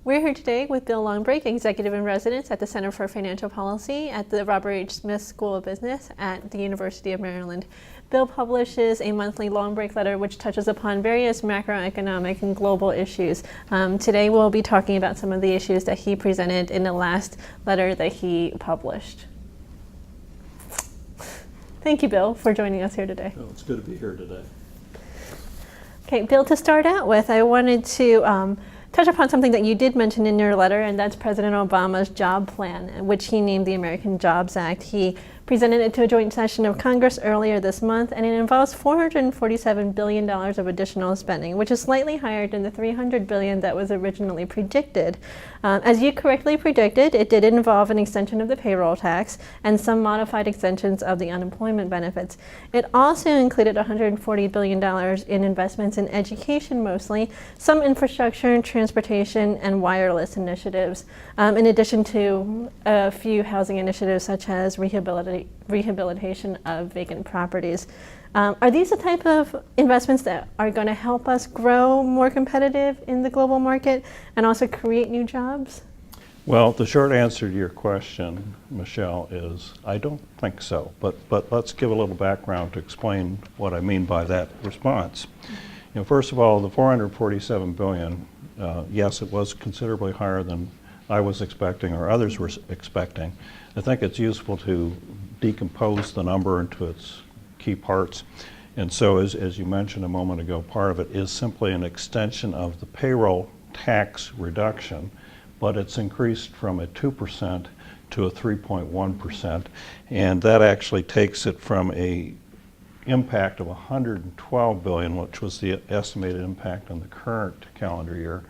We're here today with Bill Longbrake, Executive in Residence at the Center for Financial Policy at the Robert H. Smith School of Business at the University of Maryland. Bill publishes a monthly Longbrake letter which touches upon various macroeconomic and global issues. Today we'll be talking about some of the issues that he presented in the last letter that he published. Thank you, Bill, for joining us here today. Oh, it's good to be here today. Okay, Bill, to start out with, I wanted to touch upon something that you did mention in your letter, and that's President Obama's job plan, which he named the American Jobs Act. He presented it to a joint session of Congress earlier this month, and it involves $447 billion of additional spending, which is slightly higher than the $300 billion that was originally predicted. As you correctly predicted, it did involve an extension of the payroll tax and some modified extensions of the unemployment benefits. It also included $140 billion in investments in education mostly, some infrastructure, transportation, and wireless initiatives, in addition to a few housing initiatives such as rehabilitation of vacant properties. Are these the type of investments that are going to help us grow more competitive in the global market and also create new jobs? Well, the short answer to your question, Michelle, is I don't think so. But let's give a little background to explain what I mean by that response. You know, first of all, the $447 billion, yes, it was considerably higher than I was expecting or others were expecting. I think it's useful to decompose the number into its key parts. And so as you mentioned a moment ago, part of it is simply an extension of the payroll tax reduction, but it's increased from a 2% to a 3.1%. And that actually takes it from a impact of $112 billion, which was the estimated impact on the current calendar year,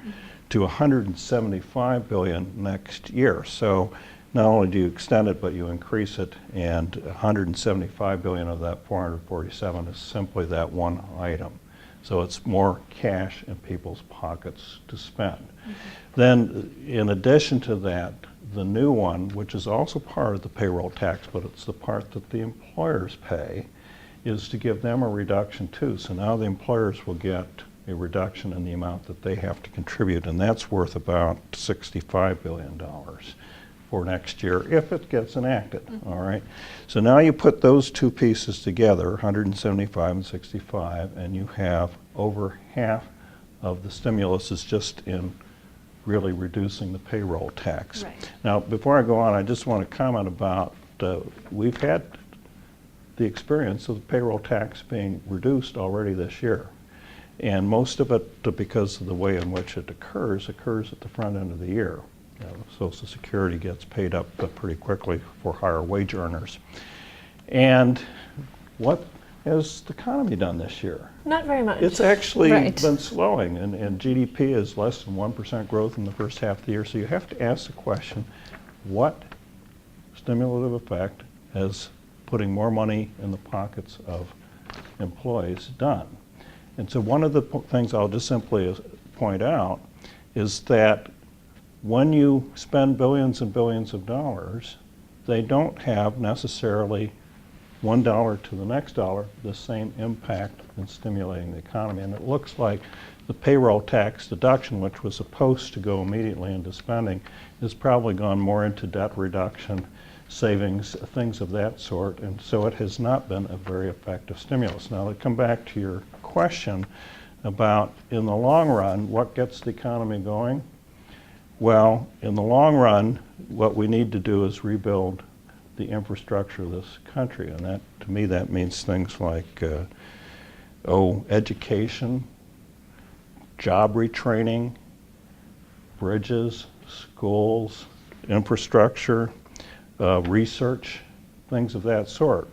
to $175 billion next year. So not only do you extend it, but you increase it, and $175 billion of that 447 is simply that one item. So it's more cash in people's pockets to spend. Then, in addition to that, the new one, which is also part of the payroll tax, but it's the part that the employers pay, is to give them a reduction too. So now the employers will get a reduction in the amount that they have to contribute, and that's worth about $65 billion. For next year, if it gets enacted, all right? So now you put those two pieces together, 175 and 65, and you have over half of the stimulus is just in really reducing the payroll tax. Right. Now, before I go on, I just want to comment about, we've had the experience of the payroll tax being reduced already this year. And most of it, because of the way in which it occurs at the front end of the year. Social Security gets paid up pretty quickly for higher wage earners. And what has the economy done this year? Not very much. It's actually been slowing, and GDP is less than 1% growth in the first half of the year. So you have to ask the question, what stimulative effect has putting more money in the pockets of employees done? And so one of the things I'll just simply point out is that when you spend billions and billions of dollars, they don't have necessarily $1 to the next dollar the same impact in stimulating the economy. And it looks like the payroll tax deduction, which was supposed to go immediately into spending, has probably gone more into debt reduction, savings, things of that sort. And so it has not been a very effective stimulus. Now, to come back to your question about, in the long run, what gets the economy going? Well, in the long run, what we need to do is rebuild the infrastructure of this country. And that, to me, that means things like, education, job retraining, bridges, schools, infrastructure, research, things of that sort.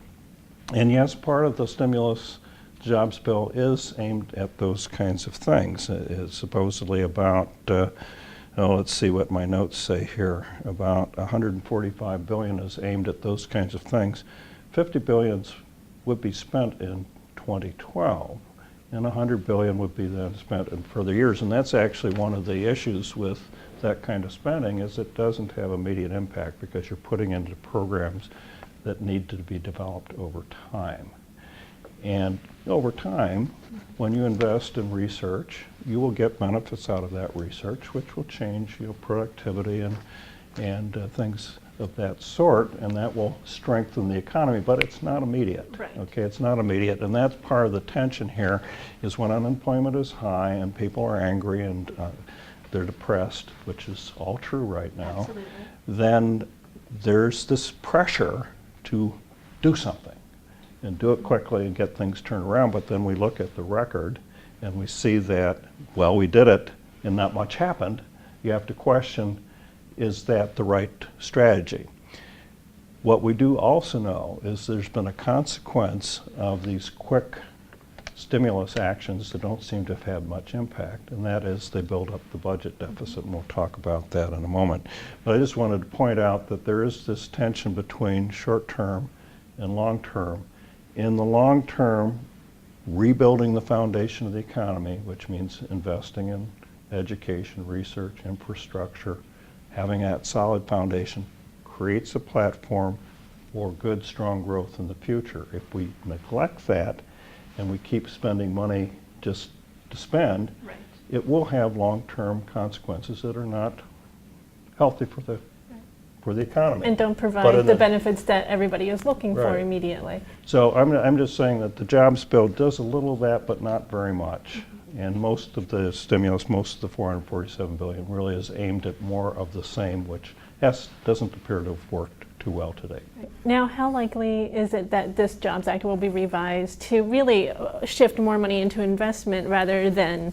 And yes, part of the stimulus jobs bill is aimed at those kinds of things. It's supposedly about let's see what my notes say here. About $145 billion is aimed at those kinds of things. $50 billion would be spent in 2012, and $100 billion would be then spent in further years. And that's actually one of the issues with that kind of spending, is it doesn't have immediate impact because you're putting into programs that need to be developed over time. And over time, when you invest in research, you will get benefits out of that research, which will change your productivity and things of that sort, and that will strengthen the economy, but it's not immediate. Right. Okay, it's not immediate, and that's part of the tension here, is when unemployment is high and people are angry and they're depressed, which is all true right now. Absolutely. Then there's this pressure to do something and do it quickly and get things turned around, but then we look at the record and we see that, well, we did it and not much happened. You have to question, is that the right strategy? What we do also know is there's been a consequence of these quick stimulus actions that don't seem to have had much impact, and that is they build up the budget deficit, and we'll talk about that in a moment. But I just wanted to point out that there is this tension between short-term and long-term. In the long term, rebuilding the foundation of the economy, which means investing in education, research, infrastructure, having that solid foundation creates a platform for good, strong growth in the future. If we neglect that and we keep spending money just to spend, Right. it will have long-term consequences that are not healthy for the economy. And don't But provide in the benefits that everybody is looking for Right. immediately. So I'm just saying that the jobs bill does a little of that, but not very much. And most of the stimulus, most of the $447 billion really is aimed at more of the same, which doesn't appear to have worked too well today. Now, how likely is it that this Jobs Act will be revised to really shift more money into investment rather than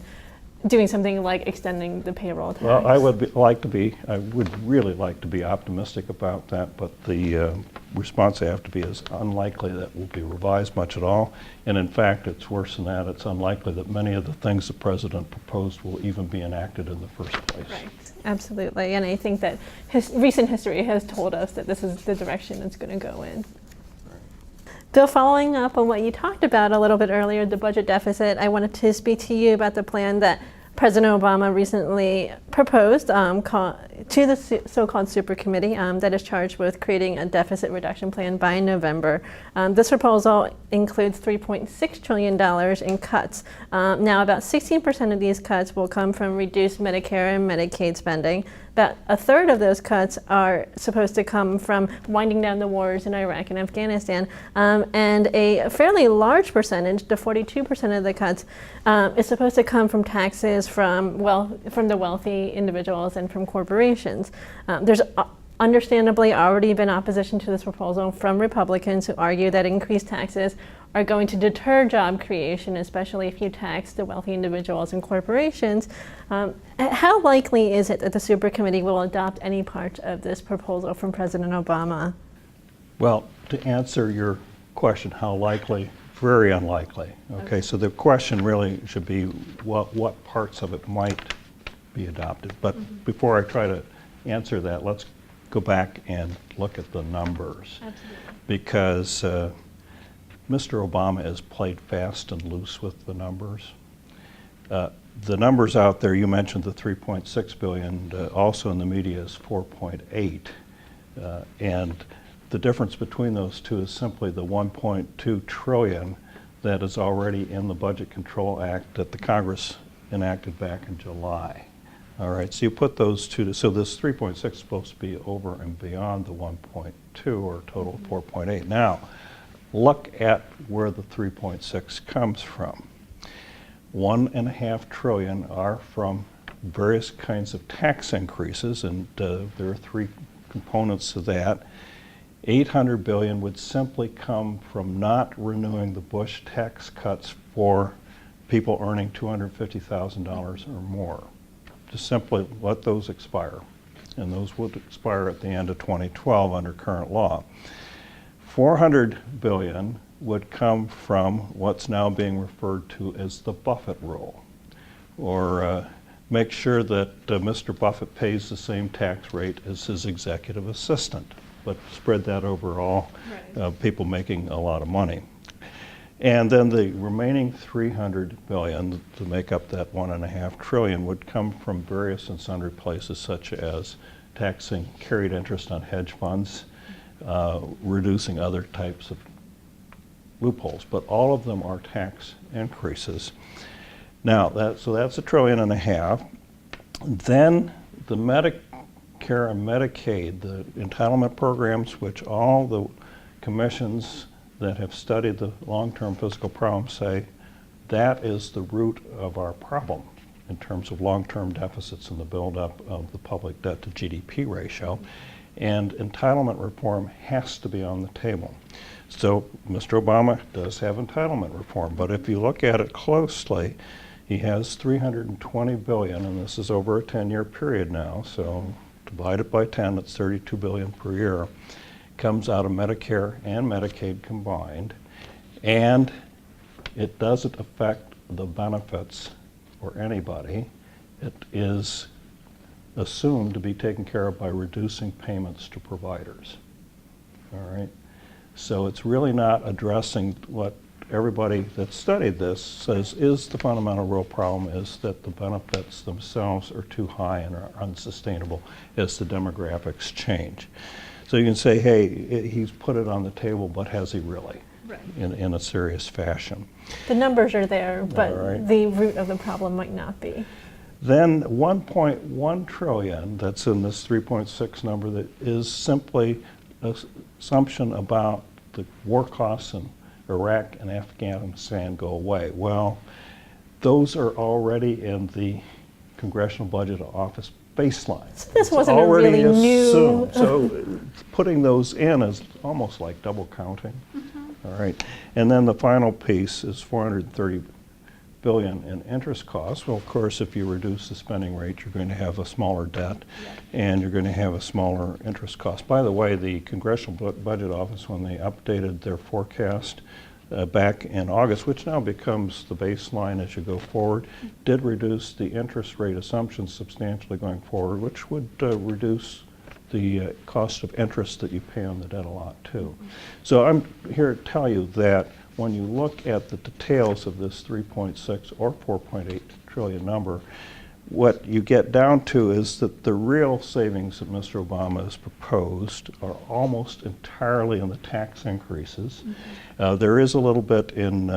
doing something like extending the payroll tax? Well, I would really like to be optimistic about that, but the response I have to be is unlikely that will be revised much at all. And in fact, it's worse than that. It's unlikely that many of the things the president proposed will even be enacted in the first place. Right, absolutely. And I think that recent history has told us that this is the direction it's going to go in. Bill, following up on what you talked about a little bit earlier, the budget deficit, I wanted to speak to you about the plan that President Obama recently proposed to the so-called super committee that is charged with creating a deficit reduction plan by November. This proposal includes $3.6 trillion in cuts. Now, about 16% of these cuts will come from reduced Medicare and Medicaid spending. About a third of those cuts are supposed to come from winding down the wars in Iraq and Afghanistan, and a fairly large percentage, the 42% of the cuts, is supposed to come from taxes from the wealthy individuals and from corporations. There's understandably already been opposition to this proposal from Republicans who argue that increased taxes are going to deter job creation, especially if you tax the wealthy individuals and corporations. How likely is it that the super committee will adopt any part of this proposal from President Obama? Well, to answer your question, how likely? Very unlikely. Okay, so the question really should be what parts of it might be adopted. But before I try to answer that, let's go back and look at the numbers. Absolutely. Because Mr. Obama has played fast and loose with the numbers. The numbers out there, you mentioned the $3.6 billion, also in the media is 4.8. And the difference between those two is simply the 1.2 trillion that is already in the Budget Control Act that the Congress enacted back in July. All right, so you put those two, so this 3.6 is supposed to be over and beyond the 1.2, or a total of 4.8. Now, look at where the 3.6 comes from. 1.5 trillion are from various kinds of tax increases, and there are three components to that. 800 billion would simply come from not renewing the Bush tax cuts for people earning $250,000 or more. Just simply let those expire, and those would expire at the end of 2012 under current law. 400 billion would come from what's now being referred to as the Buffett rule, or make sure that Mr. Buffett pays the same tax rate as his executive assistant, but spread that over all people making a lot of money. And then the remaining 300 billion to make up that 1.5 trillion would come from various and sundry places, such as taxing carried interest on hedge funds, reducing other types of loopholes, but all of them are tax increases. Now, so that's $1.5 trillion. Then the Medicare and Medicaid, the entitlement programs, which all the commissions that have studied the long-term fiscal problem say that is the root of our problem in terms of long-term deficits and the buildup of the public debt to GDP ratio. And entitlement reform has to be on the table. So Mr. Obama does have entitlement reform, but if you look at it closely, he has $320 billion, and this is over a 10-year period now, so divide it by 10, that's $32 billion per year. Comes out of Medicare and Medicaid combined, and it doesn't affect the benefits for anybody. It is assumed to be taken care of by reducing payments to providers. All right? So it's really not addressing what everybody that studied this says is the fundamental real problem, is that the benefits themselves are too high and are unsustainable as the demographics change. So you can say, hey, he's put it on the table, but has he really? Right. In a serious fashion. The numbers are there, but right. The root of the problem might not be. Then 1.1 trillion that's in this 3.6 number that is simply an assumption about the war costs in Iraq and Afghanistan go away. Well, those are already in the Congressional Budget Office baseline. So this wasn't a really new. So putting those in is almost like double counting. Mm-hmm. All right. And then the final piece is $430 billion in interest costs. Well, of course, if you reduce the spending rate, you're going to have a smaller debt, and you're going to have a smaller interest cost. By the way, the Congressional Budget Office, when they updated their forecast back in August, which now becomes the baseline as you go forward, did reduce the interest rate assumptions substantially going forward, which would reduce the cost of interest that you pay on the debt a lot too. So I'm here to tell you that when you look at the details of this 3.6 or 4.8 trillion number, what you get down to is that the real savings that Mr. Obama has proposed are almost entirely in the tax increases. Mm-hmm. There is a little bit in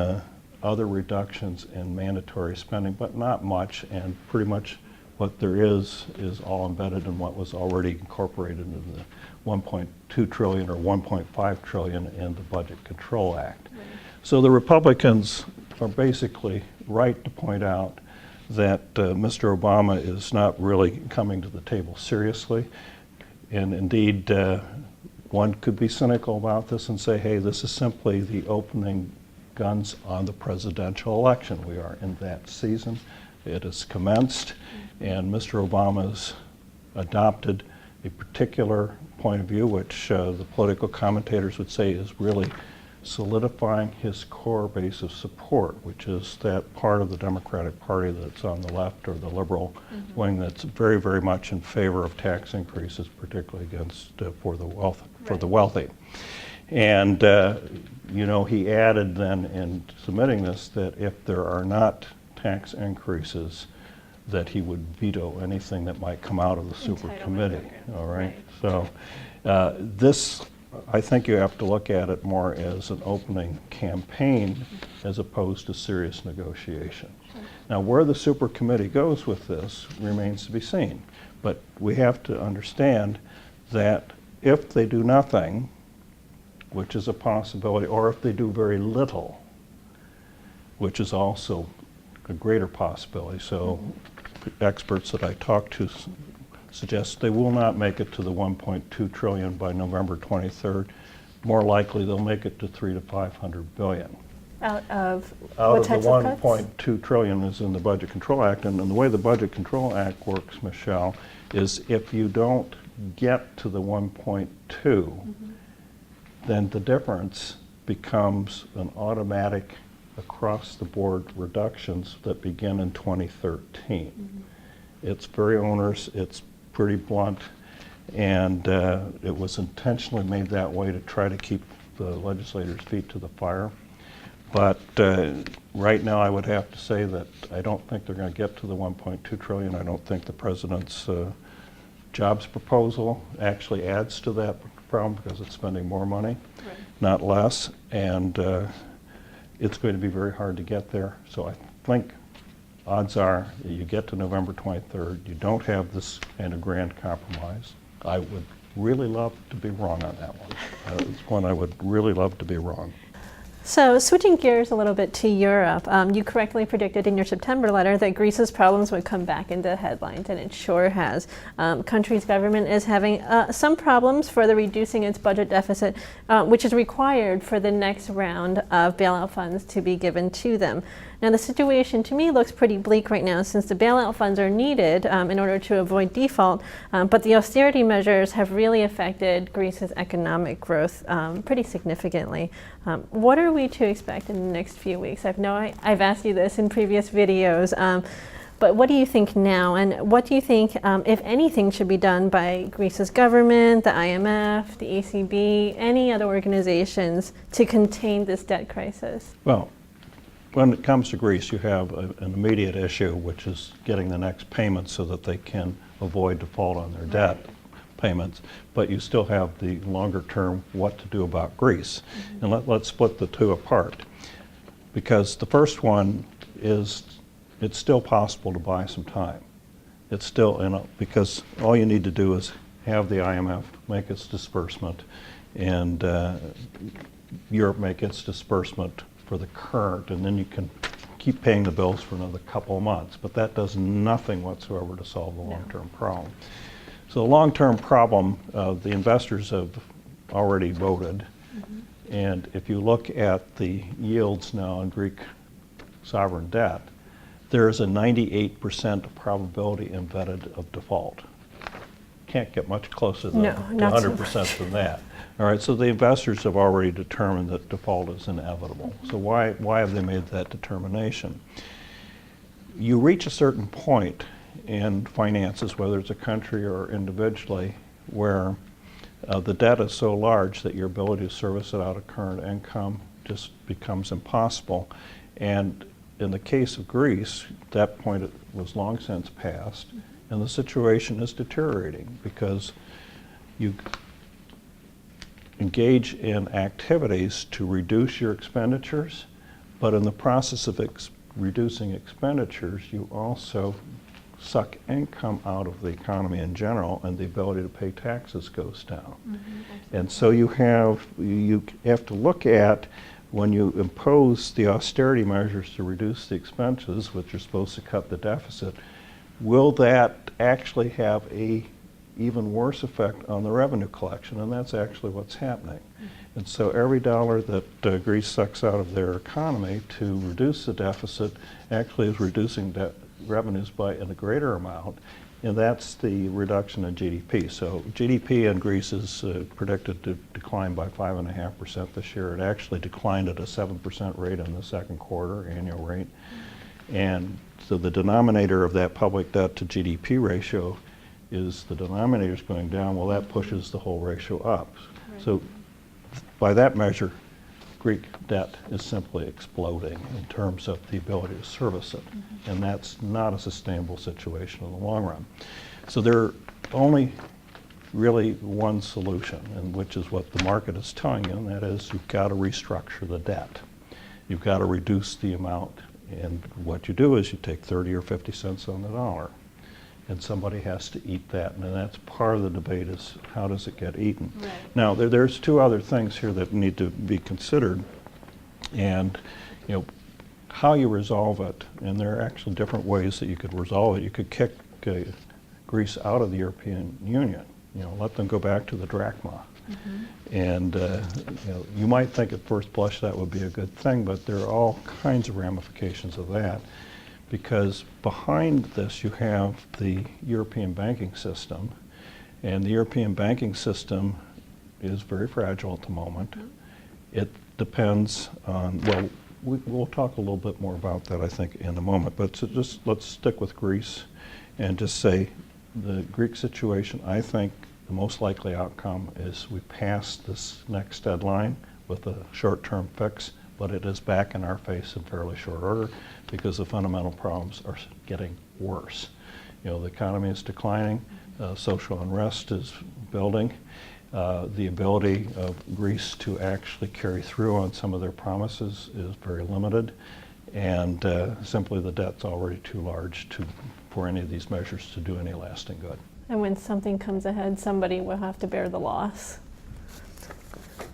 other reductions in mandatory spending, but not much, and pretty much what there is all embedded in what was already incorporated into the 1.2 trillion or 1.5 trillion in the Budget Control Act. Right. So the Republicans are basically right to point out that Mr. Obama is not really coming to the table seriously. And indeed, one could be cynical about this and say, hey, this is simply the opening guns on the presidential election. We are in that season. It has commenced, and Mr. Obama's adopted a particular point of view, which the political commentators would say is really solidifying his core base of support, which is that part of the Democratic Party that's on the left or the liberal wing that's very, very much in favor of tax increases, particularly against for the wealthy. And you know, he added then in submitting this that if there are not tax increases, that he would veto anything that might come out of the super committee. All right. So this, I think you have to look at it more as an opening campaign as opposed to serious negotiation. Sure. Now, where the super committee goes with this remains to be seen. But we have to understand that if they do nothing, which is a possibility, or if they do very little, which is also a greater possibility. So experts that I talked to suggest they will not make it to the 1.2 trillion by November 23rd. More likely they'll make it to 300 to 500 billion. Out of what types the of cuts? 1.2 trillion is in the Budget Control Act, and the way the Budget Control Act works, Michelle, is if you don't get to the 1.2, then the difference becomes an automatic across-the-board reductions that begin in 2013. It's very onerous, it's pretty blunt, and it was intentionally made that way to try to keep the legislators' feet to the fire. But right now I would have to say that I don't think they're going to get to the 1.2 trillion. I don't think the president's jobs proposal actually adds to that problem because it's spending more money, not less. And it's going to be very hard to get there. So I think odds are that you get to November 23rd, you don't have this kind of grand compromise. I would really love to be wrong on that one. It's one I would really love to be wrong. So switching gears a little bit to Europe, you correctly predicted in your September letter that Greece's problems would come back into headlines, and it sure has. Country's government is having some problems further reducing its budget deficit, which is required for the next round of bailout funds to be given to them. Now, the situation to me looks pretty bleak right now, since the bailout funds are needed in order to avoid default, but the austerity measures have really affected Greece's economic growth pretty significantly. What are we to expect in the next few weeks? I've asked you this in previous videos, but what do you think now, and what do you think, if anything, should be done by Greece's government, the IMF, the ECB, any other organizations to contain this debt crisis? Well, when it comes to Greece, you have an immediate issue, which is getting the next payment so that they can avoid default on their debt payments. But you still have the longer term what to do about Greece. And let's split the two apart. Because the first one is, it's still possible to buy some time. It's still, because all you need to do is have the IMF make its disbursement and Europe make its disbursement for the current, and then you can keep paying the bills for another couple of months. But that does nothing whatsoever to solve the long-term problem. So the long-term problem, the investors have already voted. And if you look at the yields now on Greek sovereign debt, there is a 98% probability embedded of default. Can't get much closer than 100% than that. All right, so the investors have already determined that default is inevitable. So why have they made that determination? You reach a certain point in finances, whether it's a country or individually, where the debt is so large that your ability to service it out of current income just becomes impossible. And in the case of Greece, that point was long since passed, and the situation is deteriorating because you engage in activities to reduce your expenditures, but in the process of reducing expenditures, you also suck income out of the economy in general, and the ability to pay taxes goes down. And so you have to look at, when you impose the austerity measures to reduce the expenses, which are supposed to cut the deficit, will that actually have a even worse effect on the revenue collection? And that's actually what's happening. And so every dollar that Greece sucks out of their economy to reduce the deficit actually is reducing revenues by a greater amount, and that's the reduction in GDP. So GDP in Greece is predicted to decline by 5.5% this year. It actually declined at a 7% rate in the second quarter, annual rate. And so the denominator of that public debt to GDP ratio is the denominator's going down. Well, that pushes the whole ratio up. Right. So by that measure, Greek debt is simply exploding in terms of the ability to service it. And that's not a sustainable situation in the long run. So there's only really one solution, and which is what the market is telling you, and that is you've got to restructure the debt. You've got to reduce the amount. And what you do is you take 30 or 50 cents on the dollar, and somebody has to eat that, and that's part of the debate, is how does it get eaten? Right. Now, there's two other things here that need to be considered, and how you resolve it, and there are actually different ways that you could resolve it. You could kick Greece out of the European Union, let them go back to the drachma. And you might think at first blush that would be a good thing, but there are all kinds of ramifications of that. Because behind this you have the European banking system, and the European banking system is very fragile at the moment. It depends on, well, we'll talk a little bit more about that, I think, in a moment, but just let's stick with Greece and just say the Greek situation, I think the most likely outcome is we pass this next deadline with a short-term fix, but it is back in our face in fairly short order because the fundamental problems are getting worse. The economy is declining, social unrest is building, The ability of Greece to actually carry through on some of their promises is very limited, and simply the debt's already too large for any of these measures to do any lasting good. And when something comes ahead, somebody will have to bear the loss.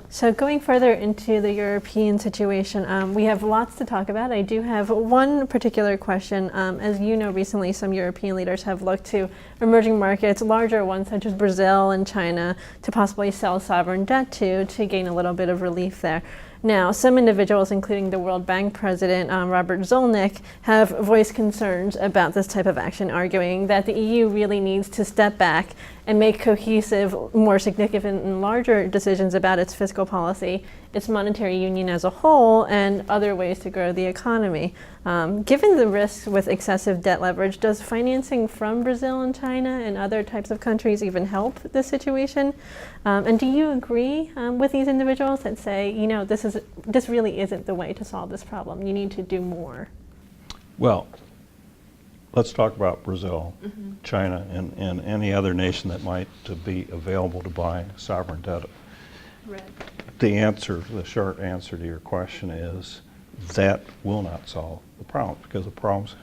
So going further into the European situation, we have lots to talk about. I do have one particular question. As you know, recently some European leaders have looked to emerging markets, larger ones such as Brazil and China, to possibly sell sovereign debt to gain a little bit of relief there. Now, some individuals, including the World Bank president, Robert Zolnik, have voiced concerns about this type of action, arguing that the EU really needs to step back and make cohesive, more significant and larger decisions about its fiscal policy, its monetary union as a whole, and other ways to grow the economy. Given the risks with excessive debt leverage, does financing from Brazil and China and other types of countries even help this situation? And do you agree with these individuals that say, you know, this really isn't the way to solve this problem? You need to do more. Well, let's talk about Brazil, China, and any other nation that might be available to buy sovereign debt. Right. The short answer to your question is that will not solve the problem, because the problems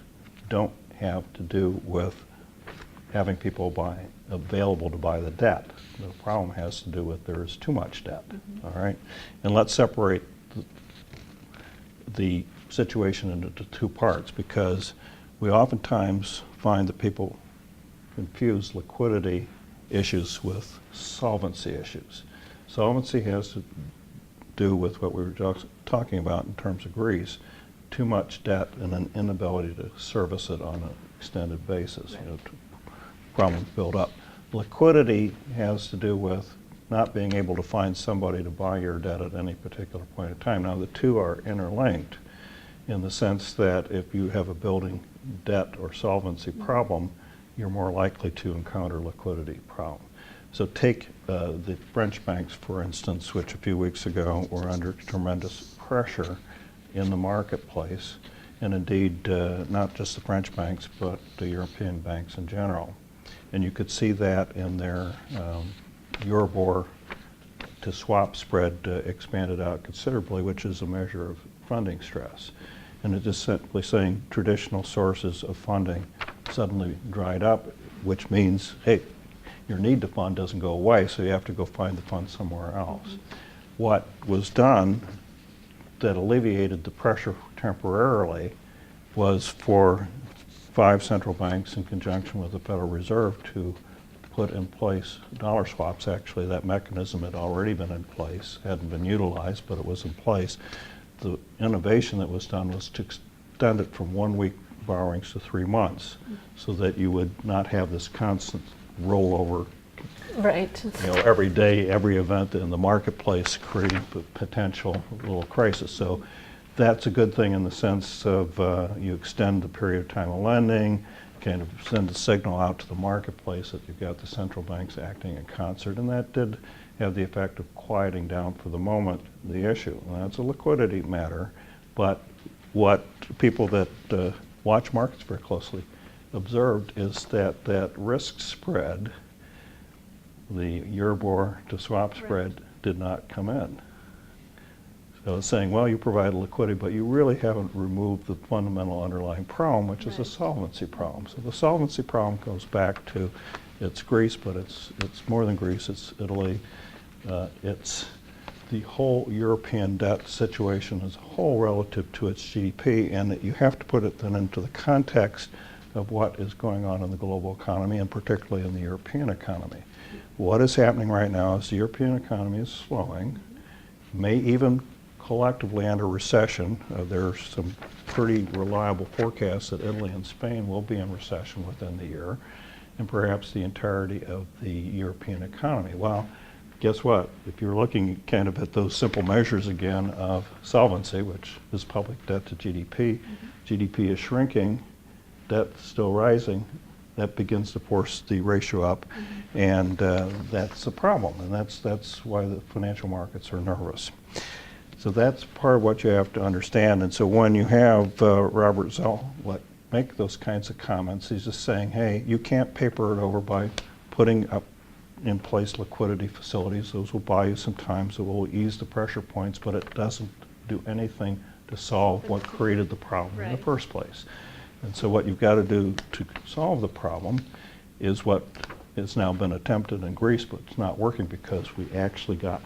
don't have to do with having people available to buy the debt. The problem has to do with there is too much debt. All right? And let's separate the situation into two parts, because we oftentimes find that people confuse liquidity issues with solvency issues. Solvency has to do with what we were just talking about in terms of Greece, too much debt and an inability to service it on an extended basis. You know, problems build up. Liquidity has to do with not being able to find somebody to buy your debt at any particular point in time. Now, the two are interlinked in the sense that if you have a building debt or solvency problem, you're more likely to encounter liquidity problem. So take the French banks, for instance, which a few weeks ago were under tremendous pressure in the marketplace, and indeed not just the French banks, but the European banks in general. And you could see that in their Euribor to swap spread expanded out considerably, which is a measure of funding stress. And it is simply saying traditional sources of funding suddenly dried up, which means, hey, your need to fund doesn't go away, so you have to go find the fund somewhere else. What was done that alleviated the pressure temporarily was for 5 central banks in conjunction with the Federal Reserve to put in place dollar swaps. Actually, that mechanism had already been in place, hadn't been utilized, but it was in place. The innovation that was done was to extend it from 1 week borrowings to 3 months, so that you would not have this constant rollover. Right. You know, every day, every event in the marketplace creating potential little crisis. So that's a good thing in the sense of you extend the period of time of lending, kind of send a signal out to the marketplace that you've got the central banks acting in concert, and that did have the effect of quieting down for the moment the issue. And that's a liquidity matter, but what people that watch markets very closely observed is that that risk spread, the Euribor to swap spread, did not come in. So it's saying, well, you provide liquidity, but you really haven't removed the fundamental underlying problem, which is a solvency problem. So the solvency problem goes back to, it's Greece, but it's more than Greece, it's Italy, it's the whole European debt situation as a whole relative to its GDP, and that you have to put it then into the context of what is going on in the global economy, and particularly in the European economy. What is happening right now is the European economy is slowing, may even collectively enter recession. There are some pretty reliable forecasts that Italy and Spain will be in recession within the year, and perhaps the entirety of the European economy. Well, guess what? If you're looking kind of at those simple measures again of solvency, which is public debt to GDP, GDP is shrinking, debt still rising, that begins to force the ratio up, and that's a problem, and that's why the financial markets are nervous. So that's part of what you have to understand. And so when you have Robert Zolnik make those kinds of comments, he's just saying, hey, you can't paper it over by putting up in place liquidity facilities. Those will buy you some time, so it will ease the pressure points, but it doesn't do anything to solve what created the problem in the Right. first place. And so what you've got to do to solve the problem is what has now been attempted in Greece, but it's not working because we actually got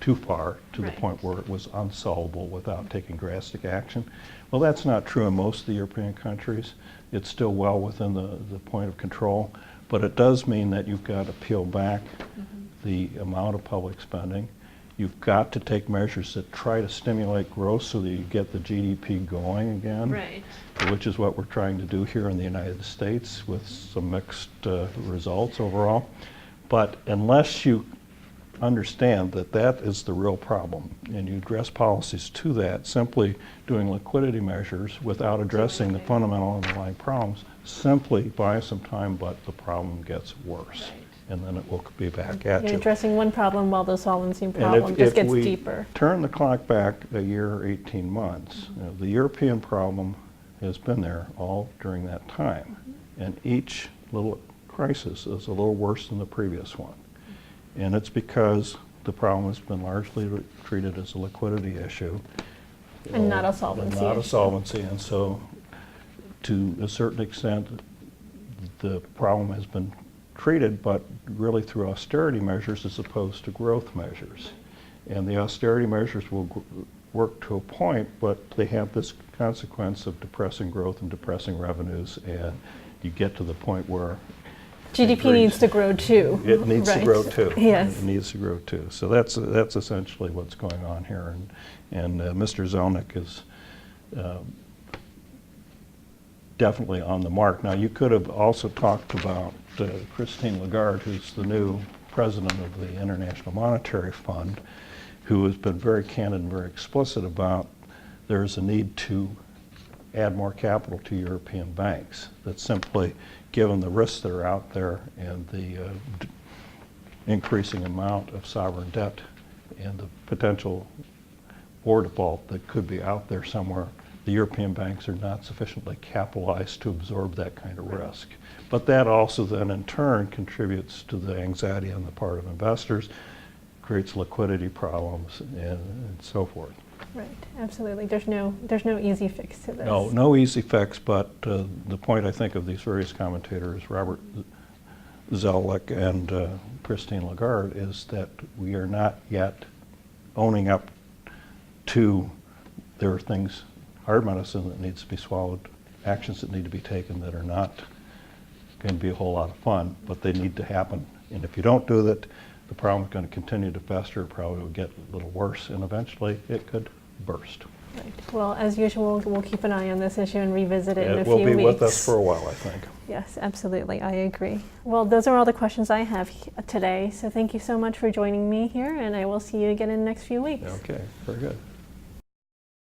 too far to the Right. point where it was unsolvable without taking drastic action. Well, that's not true in most of the European countries. It's still well within the point of control, but it does mean that you've got to peel back the amount of public spending. You've got to take measures that try to stimulate growth so that you get the GDP going again, Right. which is what we're trying to do here in the United States with some mixed results overall. But unless you understand that that is the real problem and you address policies to that, simply doing liquidity measures without addressing the fundamental underlying problems simply buys some time, but the problem gets worse. Right. And then it will be back at You're you. addressing one problem while the solvency And problem just gets we deeper. turn the clock back a year or 18 months, you know, the European problem has been there all during that time. And each little crisis is a little worse than the previous one. And it's because the problem has been largely treated as a liquidity issue. And not a solvency And not a issue. solvency. And so to a certain extent, the problem has been treated, but really through austerity measures as opposed to growth measures. And the austerity measures will work to a point, but they have this consequence of depressing growth and depressing revenues, and you get to the point where GDP needs to grow too. it needs to Right. grow too. Yes. It needs to grow too. So that's essentially what's going on here. And Mr. Zelnick is definitely on the mark. Now, you could have also talked about Christine Lagarde, who's the new president of the International Monetary Fund, who has been very candid and very explicit about there's a need to add more capital to European banks. That simply, given the risks that are out there and the increasing amount of sovereign debt and the potential war default that could be out there somewhere, the European banks are not sufficiently capitalized to absorb that kind of risk. But that also then in turn contributes to the anxiety on the part of investors, creates liquidity problems and so forth. Right, absolutely. There's no easy fix to this. No easy fix, but the point I think of these various commentators, Robert Zelnick and Christine Lagarde, is that we are not yet owning up to there are things, hard medicine that needs to be swallowed, actions that need to be taken that are not going to be a whole lot of fun, but they need to happen. And if you don't do that, the problem is going to continue to fester, probably will get a little worse, and eventually it could burst. Right. Well, as usual, we'll keep an eye on this issue and revisit it in a few It weeks. will be with us for a while, I think. Yes, absolutely. I agree. Well, those are all the questions I have today. So thank you so much for joining me here, and I will see you again in the next few weeks. Okay, very good.